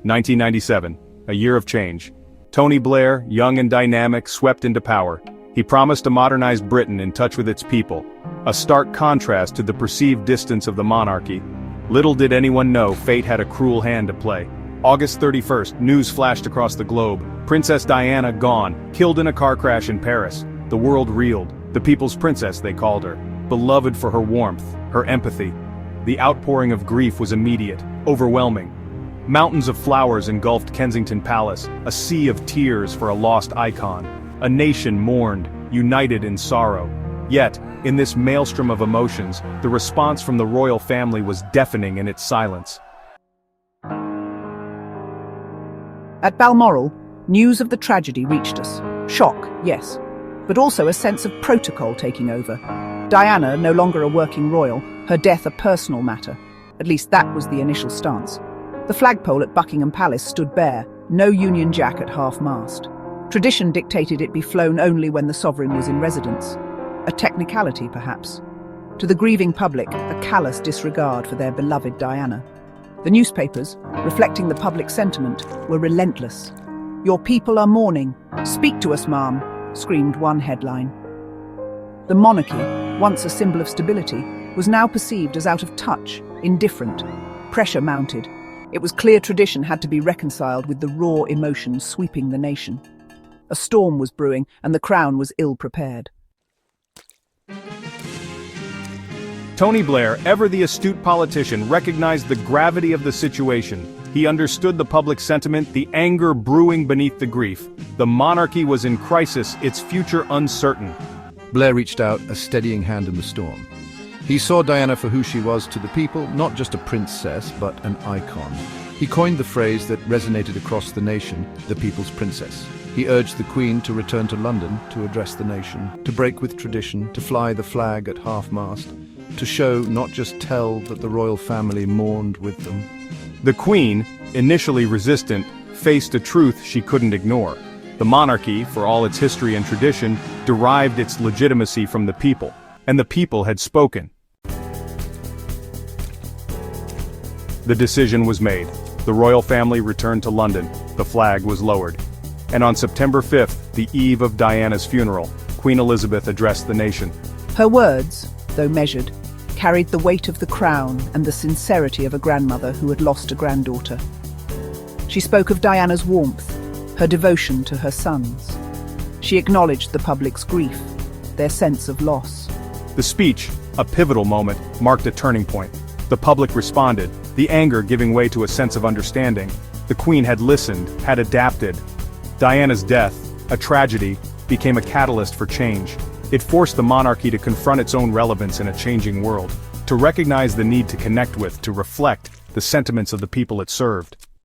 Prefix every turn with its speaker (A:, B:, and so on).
A: 1997, a year of change. Tony Blair, young and dynamic, swept into power. He promised a modernized Britain in touch with its people, a stark contrast to the perceived distance of the monarchy. Little did anyone know fate had a cruel hand to play. August 31st, news flashed across the globe. Princess Diana gone, killed in a car crash in Paris. The world reeled. The people's princess, they called her. Beloved for her warmth, her empathy. The outpouring of grief was immediate, overwhelming. Mountains of flowers engulfed Kensington Palace, a sea of tears for a lost icon. A nation mourned, united in sorrow. Yet, in this maelstrom of emotions, the response from the royal family was deafening in its silence.
B: At Balmoral, news of the tragedy reached us. Shock, yes, but also a sense of protocol taking over. Diana, no longer a working royal, her death a personal matter. At least that was the initial stance. The flagpole at Buckingham Palace stood bare, no Union Jack at half-mast. Tradition dictated it be flown only when the sovereign was in residence. A technicality, perhaps. To the grieving public, a callous disregard for their beloved Diana. The newspapers, reflecting the public sentiment, were relentless. "Your people are mourning. Speak to us, ma'am," screamed one headline. The monarchy, once a symbol of stability, was now perceived as out of touch, indifferent. Pressure mounted. It was clear tradition had to be reconciled with the raw emotions sweeping the nation. A storm was brewing, and the crown was ill-prepared.
A: Tony Blair, ever the astute politician, recognized the gravity of the situation. He understood the public sentiment, the anger brewing beneath the grief. The monarchy was in crisis, its future uncertain.
C: Blair reached out, a steadying hand in the storm. He saw Diana for who she was to the people, not just a princess, but an icon. He coined the phrase that resonated across the nation, the people's princess. He urged the Queen to return to London to address the nation, to break with tradition, to fly the flag at half-mast, to show, not just tell, that the royal family mourned with them.
A: The Queen, initially resistant, faced a truth she couldn't ignore. The monarchy, for all its history and tradition, derived its legitimacy from the people, and the people had spoken. The decision was made. The royal family returned to London. The flag was lowered. And on September 5th, the eve of Diana's funeral, Queen Elizabeth addressed the nation.
B: Her words, though measured, carried the weight of the crown and the sincerity of a grandmother who had lost a granddaughter. She spoke of Diana's warmth, her devotion to her sons. She acknowledged the public's grief, their sense of loss.
A: The speech, a pivotal moment, marked a turning point. The public responded, the anger giving way to a sense of understanding. The Queen had listened, had adapted. Diana's death, a tragedy, became a catalyst for change. It forced the monarchy to confront its own relevance in a changing world, to recognize the need to connect with, to reflect, the sentiments of the people it served.